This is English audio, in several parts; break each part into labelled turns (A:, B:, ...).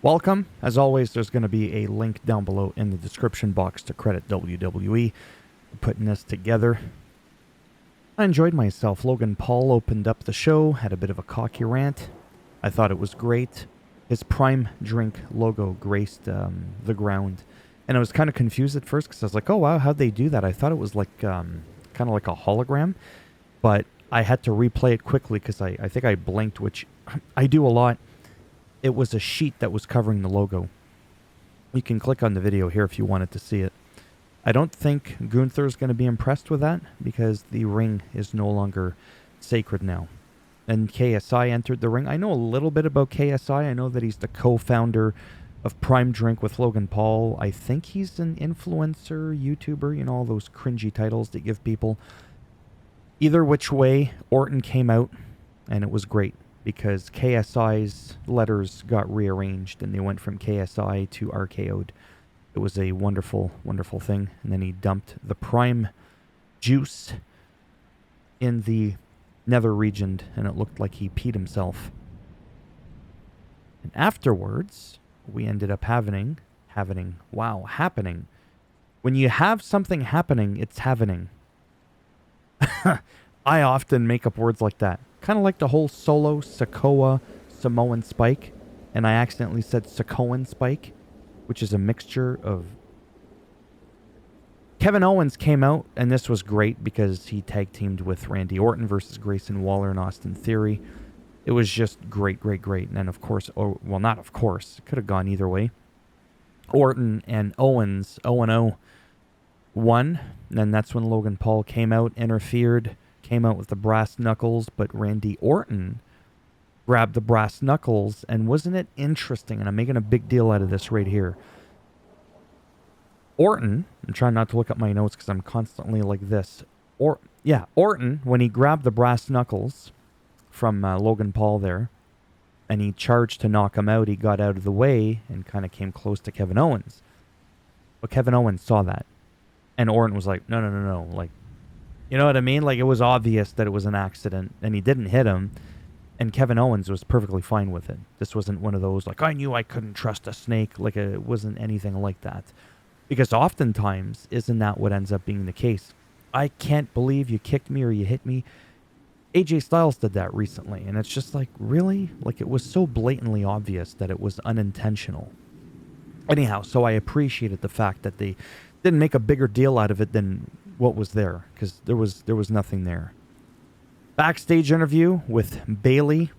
A: Welcome. As always, there's going to be a link down below in the description box to credit WWE for putting this together. I enjoyed myself. Logan Paul opened up the show, had a bit of a cocky rant. I thought it was great. His Prime Drink logo graced the ground. And I was kind of confused at first because I was like, oh wow, how'd they do that? I thought it was like kind of like a hologram. But I had to replay it quickly because I think I blinked, which I do a lot. It was a sheet that was covering the logo. You can click on the video here if you wanted to see it. I don't think Gunther's going to be impressed with that because the ring is no longer sacred now. And KSI entered the ring. I know a little bit about KSI. I know that he's the co-founder of Prime Drink with Logan Paul. I think he's an influencer, YouTuber, you know, all those cringy titles that give people. Either which way, Orton came out, and it was great because KSI's letters got rearranged, and they went from KSI to RKO'd. It was a wonderful, wonderful thing. And then he dumped the Prime juice in the nether region, and it looked like he peed himself. And afterwards, we ended up happening. When you have something happening, it's happening. I often make up words like that. Kind of like the whole Solo, Sikoa, Samoan Spike. And I accidentally said Sakoan Spike, which is a mixture of... Kevin Owens came out, and this was great because he tag teamed with Randy Orton versus Grayson Waller and Austin Theory. It was just great, great, great. And then, of course, well, not of course. It could have gone either way. Orton and Owens, 0-0, won. And then that's when Logan Paul came out, interfered, came out with the brass knuckles. But Randy Orton grabbed the brass knuckles. And wasn't it interesting? And I'm making a big deal out of this right here. Orton, I'm trying not to look at my notes because I'm constantly like this. Orton, when he grabbed the brass knuckles from Logan Paul there, and he charged to knock him out, he got out of the way and kind of came close to Kevin Owens. But Kevin Owens saw that. And Orton was like, no. Like, you know what I mean? Like, it was obvious that it was an accident, and he didn't hit him. And Kevin Owens was perfectly fine with it. This wasn't one of those, like, I knew I couldn't trust a snake. Like, it wasn't anything like that. Because oftentimes, isn't that what ends up being the case? I can't believe you kicked me or you hit me. AJ Styles did that recently, and it's just like, really? Like, it was so blatantly obvious that it was unintentional. Anyhow, so I appreciated the fact that they didn't make a bigger deal out of it than what was there, because there was nothing there. Backstage interview with Bayley.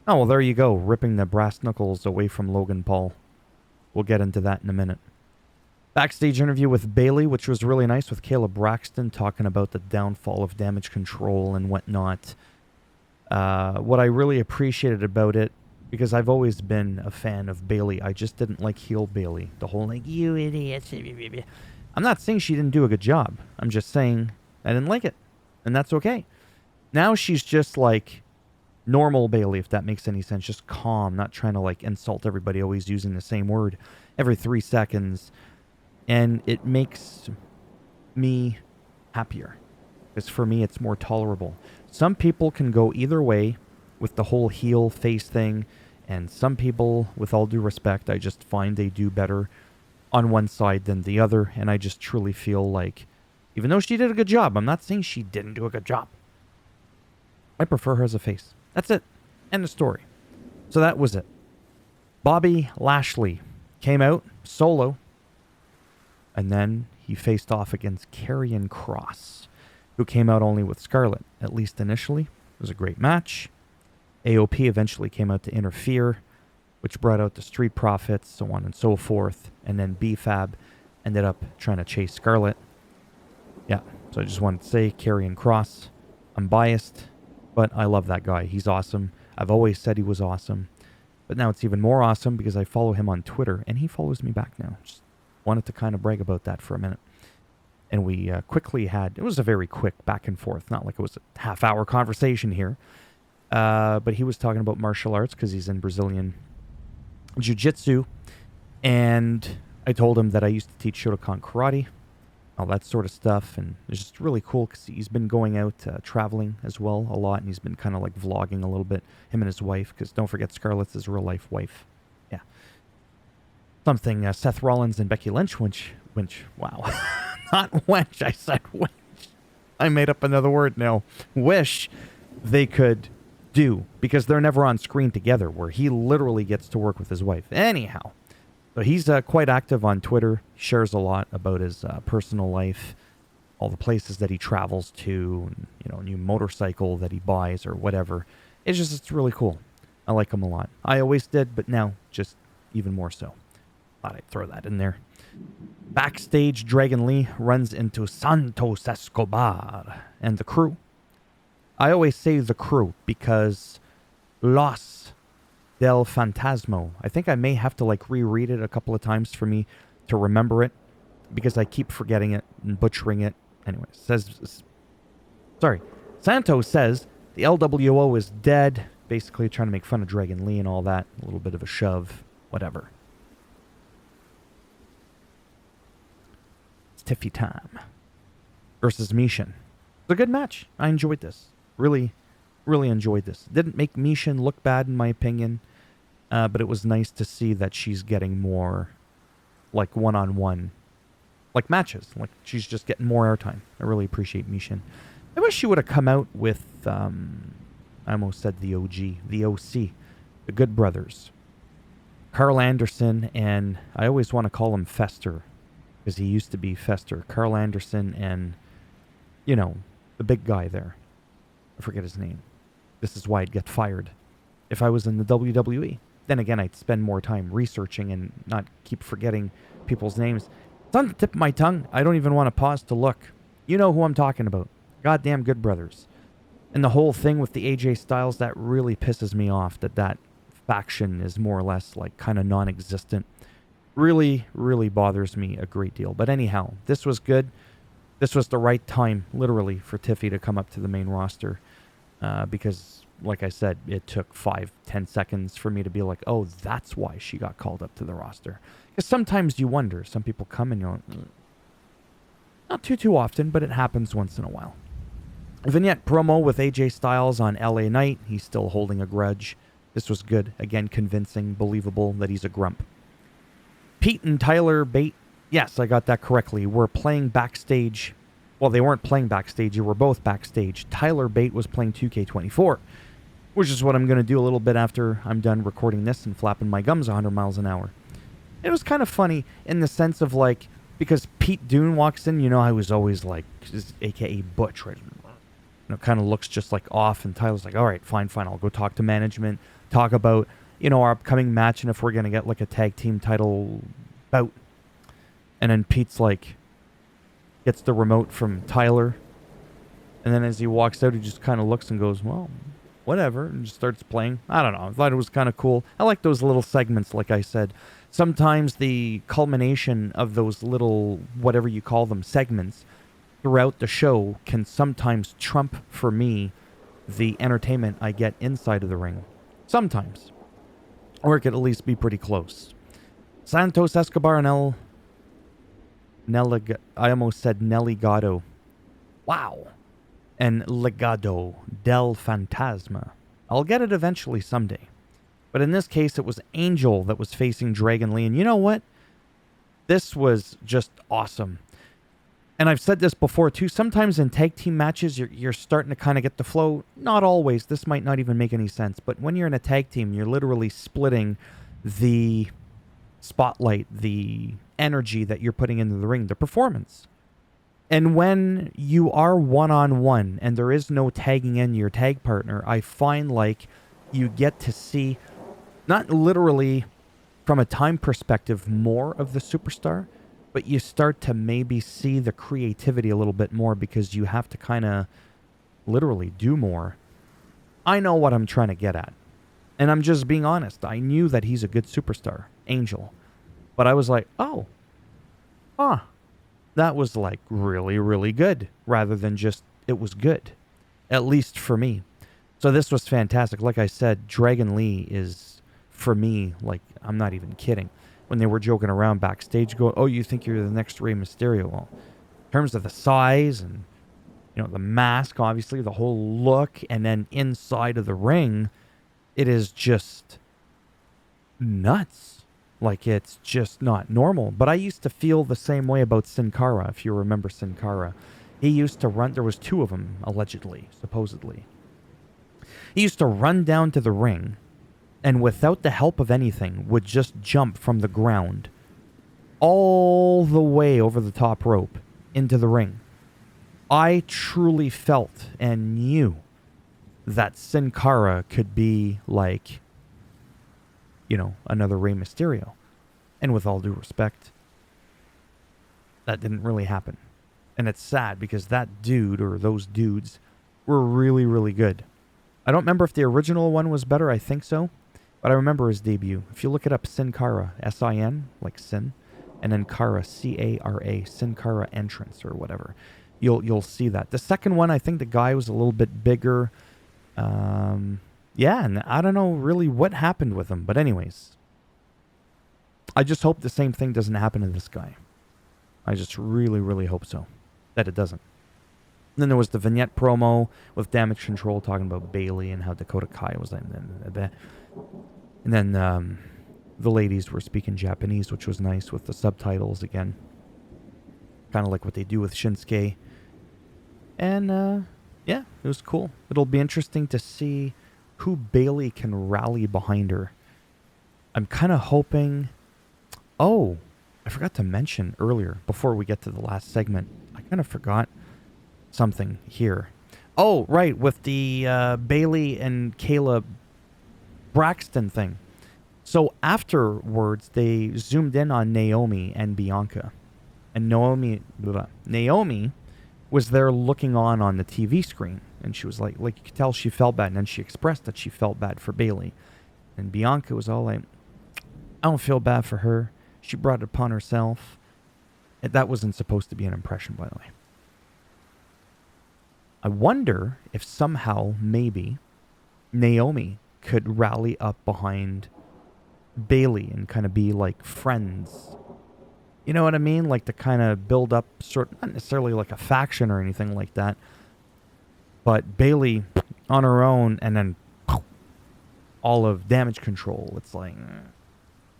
A: Oh, well, there you go, ripping the brass knuckles away from Logan Paul. We'll get into that in a minute. Backstage interview with Bayley, which was really nice, with Caleb Braxton talking about the downfall of Damage Control and whatnot. What I really appreciated about it, because I've always been a fan of Bayley, I just didn't like heel Bayley. The whole, like, you idiots. I'm not saying she didn't do a good job. I'm just saying I didn't like it. And that's okay. Now she's just like normal Bayley, if that makes any sense. Just calm, not trying to like insult everybody, always using the same word every 3 seconds. And it makes me happier. Because for me, it's more tolerable. Some people can go either way with the whole heel face thing. And some people, with all due respect, I just find they do better on one side than the other. And I just truly feel like, even though she did a good job, I'm not saying she didn't do a good job. I prefer her as a face. That's it. End of story. So that was it. Bobby Lashley came out solo. And then he faced off against Karrion Kross, who came out only with Scarlett, at least initially. It was a great match. AOP eventually came out to interfere, which brought out the Street Profits, so on and so forth. And then BFAB ended up trying to chase Scarlett. Yeah, so I just wanted to say, Karrion Kross, I'm biased, but I love that guy. He's awesome. I've always said he was awesome. But now it's even more awesome because I follow him on Twitter, and he follows me back now. Just wanted to kind of brag about that for a minute. And we quickly had, it was a very quick back and forth, not like it was a half-hour conversation here. But he was talking about martial arts because he's in Brazilian Jiu-Jitsu. And I told him that I used to teach Shotokan Karate, all that sort of stuff. And it's just really cool because he's been going out traveling as well a lot. And he's been kind of like vlogging a little bit, him and his wife. Because don't forget, Scarlett's his real-life wife. Yeah. something Seth Rollins and Becky Lynch, wow. Not wench, I said wench. I made up another word now. Wish they could do, because they're never on screen together, where he literally gets to work with his wife. Anyhow, so he's quite active on Twitter, shares a lot about his personal life, all the places that he travels to, and, new motorcycle that he buys or whatever. It's really cool. I like him a lot. I always did, but now just even more so. Thought I'd throw that in there. Backstage, Dragon Lee runs into Santos Escobar and the crew. I always say the crew because Los del Fantasma. I think I may have to reread it a couple of times for me to remember it, because I keep forgetting it and butchering it. Anyway, Santos says the LWO is dead. Basically trying to make fun of Dragon Lee and all that. A little bit of a shove. Whatever. It's Tiffy time. Versus Mishin. It's a good match. I enjoyed this. Really, really enjoyed this. Didn't make Mishin look bad in my opinion. But it was nice to see that she's getting more one-on-one matches. She's just getting more airtime. I really appreciate Mishin. I wish she would have come out with, I almost said the OG, the OC, the Good Brothers. Carl Anderson, and I always want to call him Fester, because he used to be Fester. Carl Anderson and, the big guy there. I forget his name. This is why I'd get fired if I was in the WWE. Then again, I'd spend more time researching and not keep forgetting people's names. It's on the tip of my tongue. I don't even want to pause to look. You know who I'm talking about. Goddamn Good Brothers. And the whole thing with the AJ Styles, that really pisses me off, that faction is more or less kind of non-existent. Really, really bothers me a great deal. But anyhow, this was good. This was the right time, literally, for Tiffy to come up to the main roster. Because, like I said, it took 5-10 seconds for me to be like, oh, that's why she got called up to the roster. Because sometimes you wonder. Some people come and you're like, not too often, but it happens once in a while. Vignette promo with AJ Styles on LA Knight. He's still holding a grudge. This was good. Again, convincing, believable that he's a grump. Pete and Tyler Bate. Yes, I got that correctly. Were playing backstage. Well, they weren't playing backstage. They were both backstage. Tyler Bate was playing 2K24, which is what I'm going to do a little bit after I'm done recording this and flapping my gums 100 miles an hour. It was kind of funny in the sense of because Pete Dunne walks in, I was always a.k.a. Butch, right? Kind of looks just off, and Tyler's like, all right, fine, I'll go talk to management, talk about, our upcoming match, and if we're going to get a tag team title bout. And then Pete's gets the remote from Tyler, and then as he walks out, he just kind of looks and goes, well, whatever, and just starts playing. I don't know. I thought it was kind of cool. I like those little segments, like I said. Sometimes the culmination of those little, whatever you call them, segments throughout the show can sometimes trump, for me, the entertainment I get inside of the ring. Sometimes. Or it could at least be pretty close. Santos Escobar and I almost said Nelly Gatto. Wow. And Legado del Fantasma. I'll get it eventually someday. But in this case, it was Angel that was facing Dragon Lee. And you know what? This was just awesome. And I've said this before too. Sometimes in tag team matches, you're starting to kind of get the flow. Not always. This might not even make any sense. But when you're in a tag team, you're literally splitting the spotlight, the energy that you're putting into the ring, the performance. And when you are one-on-one and there is no tagging in your tag partner, I find you get to see, not literally from a time perspective, more of the superstar, but you start to maybe see the creativity a little bit more because you have to kind of literally do more. I know what I'm trying to get at. And I'm just being honest. I knew that he's a good superstar, Angel. But I was like, that was really, really good, rather than just, it was good, at least for me. So this was fantastic. Like I said, Dragon Lee is, for me, I'm not even kidding. When they were joking around backstage, going, oh, you think you're the next Rey Mysterio? Well, in terms of the size and, the mask, obviously, the whole look, and then inside of the ring, it is just nuts. Like, it's just not normal. But I used to feel the same way about Sin Cara, if you remember Sin Cara. He used to run, there was two of them, allegedly, supposedly. He used to run down to the ring, and without the help of anything, would just jump from the ground all the way over the top rope into the ring. I truly felt and knew that Sin Cara could be like, you know, another Rey Mysterio. And with all due respect, that didn't really happen. And it's sad because that dude, or those dudes, were really, really good. I don't remember if the original one was better. I think so. But I remember his debut. If you look it up, Sin Cara, S-I-N, like Sin, and then Cara, C-A-R-A, Sin Cara Entrance or whatever. You'll see that. The second one, I think the guy was a little bit bigger. Yeah, and I don't know really what happened with him. But anyways, I just hope the same thing doesn't happen to this guy. I just really, really hope so. That it doesn't. And then there was the vignette promo with Damage Control talking about Bailey and how Dakota Kai was in. And then the ladies were speaking Japanese, which was nice with the subtitles again. Kind of like what they do with Shinsuke. And yeah, it was cool. It'll be interesting to see who Bailey can rally behind her. I'm kind of hoping... Oh, I forgot to mention earlier, before we get to the last segment, I kind of forgot something here. Oh, right, with the Bailey and Kayla Braxton thing. So afterwards, they zoomed in on Naomi and Bianca. And Naomi was there looking on the TV screen. And she was like you could tell she felt bad. And then she expressed that she felt bad for Bailey. And Bianca was all like, I don't feel bad for her. She brought it upon herself. That wasn't supposed to be an impression, by the way. I wonder if somehow, maybe, Naomi could rally up behind Bailey and kind of be like friends. You know what I mean? Like to kind of build up, not necessarily like a faction or anything like that, but Bailey on her own, and then all of Damage Control. It's like,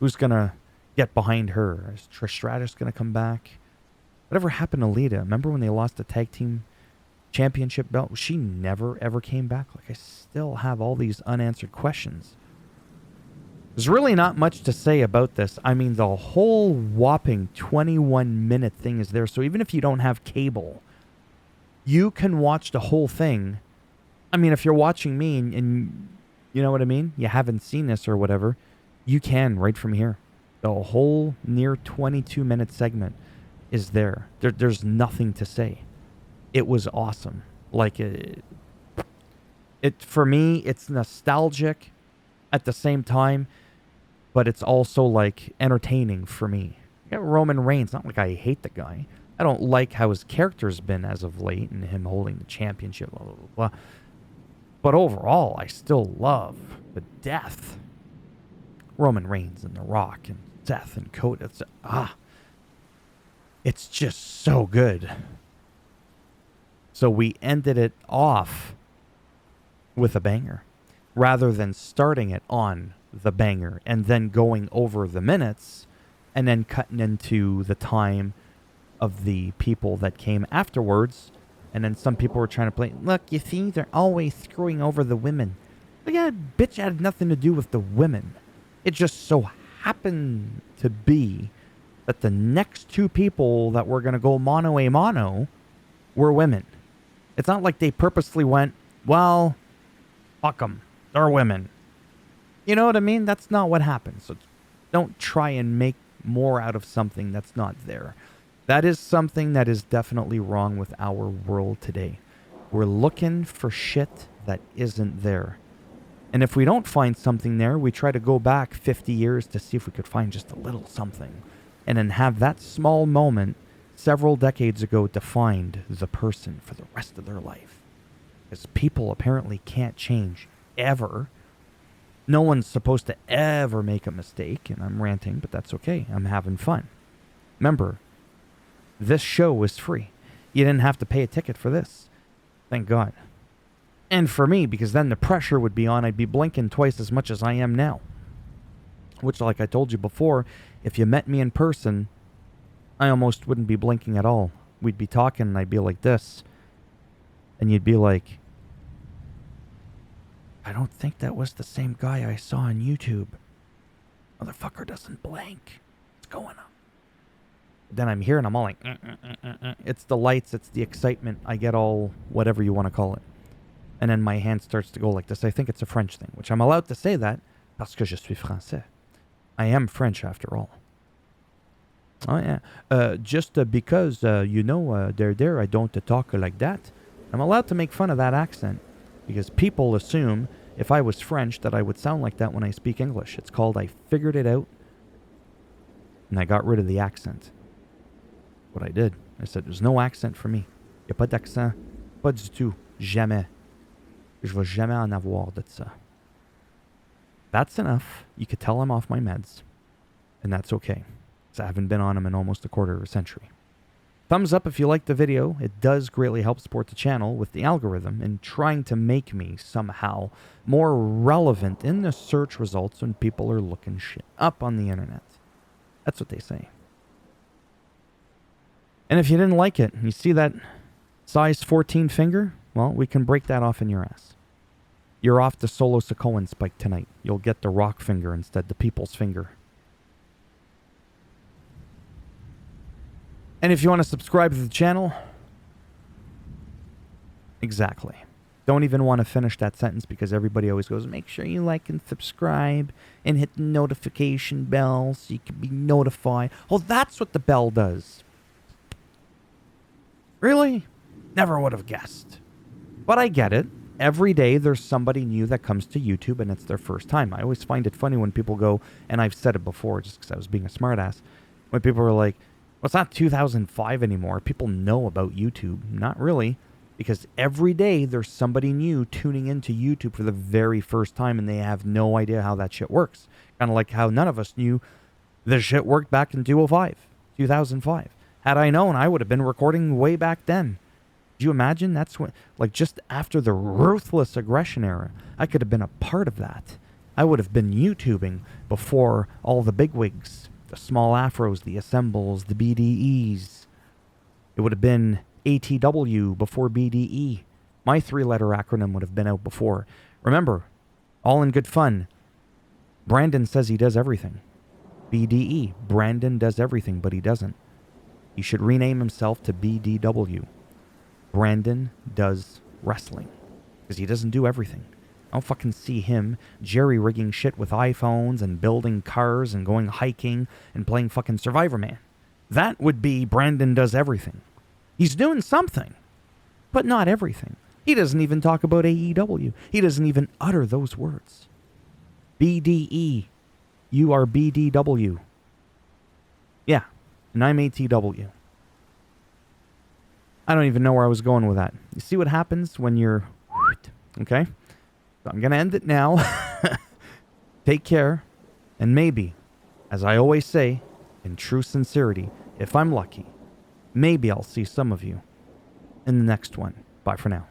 A: who's going to get behind her? Is Trish Stratus going to come back? Whatever happened to Lita? Remember when they lost the tag team championship belt? She never, ever came back. Like, I still have all these unanswered questions. There's really not much to say about this. I mean, the whole whopping 21-minute thing is there. So even if you don't have cable, you can watch the whole thing. I mean, if you're watching me and you know what I mean? You haven't seen this or whatever, you can right from here. The whole near 22-minute segment is there. There's nothing to say. It was awesome. Like, it for me, it's nostalgic at the same time, but it's also, like, entertaining for me. You got Roman Reigns. Not like I hate the guy. I don't like how his character's been as of late and him holding the championship, blah, blah, blah, blah. But overall, I still love the death. Roman Reigns and The Rock and Seth and Cody. It's just so good. So we ended it off with a banger, rather than starting it on the banger and then going over the minutes and then cutting into the time of the people that came afterwards. And then some people were trying to play, look, you see, they're always screwing over the women. But yeah, bitch, had nothing to do with the women. It just so happened to be that the next two people that were going to go mano a mano were women. It's not like they purposely went, well, fuck them, they're women. You know what I mean? That's not what happened. So don't try and make more out of something that's not there. That is something that is definitely wrong with our world today. We're looking for shit that isn't there. And if we don't find something there, we try to go back 50 years to see if we could find just a little something. And then have that small moment several decades ago defined the person for the rest of their life. Because people apparently can't change ever. No one's supposed to ever make a mistake. And I'm ranting, but that's okay. I'm having fun. Remember, this show is free. You didn't have to pay a ticket for this. Thank God. And for me, because then the pressure would be on, I'd be blinking twice as much as I am now. which, like I told you before, if you met me in person, I almost wouldn't be blinking at all. We'd be talking and I'd be like this. And you'd be like, I don't think that was the same guy I saw on YouTube. Motherfucker doesn't blink. What's going on? Then I'm here and I'm all like, It's the lights, it's the excitement. I get all whatever you want to call it. And then my hand starts to go like this. I think it's a French thing, which I'm allowed to say that parce que je suis français. I am French after all. Oh yeah. Just because, there, I don't talk like that. I'm allowed to make fun of that accent because people assume if I was French that I would sound like that when I speak English. It's called I figured it out and I got rid of the accent. What I did, I said, there's no accent for me. Y a pas d'accent. Pas du tout. Jamais. Je vais jamais en avoir de ça. That's enough. You could tell I'm off my meds. And that's okay. Because I haven't been on them in almost a quarter of a century. Thumbs up if you liked the video. It does greatly help support the channel with the algorithm in trying to make me somehow more relevant in the search results when people are looking shit up on the internet. That's what they say. And if you didn't like it, you see that size 14 finger? Well, we can break that off in your ass. You're off the Solo Sokoan spike tonight. You'll get the rock finger instead, the people's finger. And if you want to subscribe to the channel, exactly. Don't even want to finish that sentence because everybody always goes, make sure you like and subscribe and hit the notification bell so you can be notified. Oh, that's what the bell does. Really? Never would have guessed. But I get it. Every day there's somebody new that comes to YouTube and it's their first time. I always find it funny when people go, and I've said it before just because I was being a smartass, when people are like, well, it's not 2005 anymore. People know about YouTube. Not really. Because every day there's somebody new tuning into YouTube for the very first time and they have no idea how that shit works. Kind of like how none of us knew the shit worked back in 2005. Had I known, I would have been recording way back then. Do you imagine? That's when, like, just after the ruthless aggression era, I could have been a part of that. I would have been YouTubing before all the bigwigs. The small afros, the assembles, the BDEs. It would have been ATW before BDE. My 3-letter acronym would have been out before. Remember, all in good fun, Brandon says he does everything. BDE, Brandon does everything, but he doesn't. He should rename himself to BDW. Brandon does wrestling. Because he doesn't do everything. I don't fucking see him jerry-rigging shit with iPhones and building cars and going hiking and playing fucking Survivor Man. That would be Brandon does everything. He's doing something, but not everything. He doesn't even talk about AEW. He doesn't even utter those words. BDE. You are BDW. Yeah, and I'm ATW. I don't even know where I was going with that. You see what happens when you're... Okay? So I'm going to end it now. Take care. And maybe, as I always say, in true sincerity, if I'm lucky, maybe I'll see some of you in the next one. Bye for now.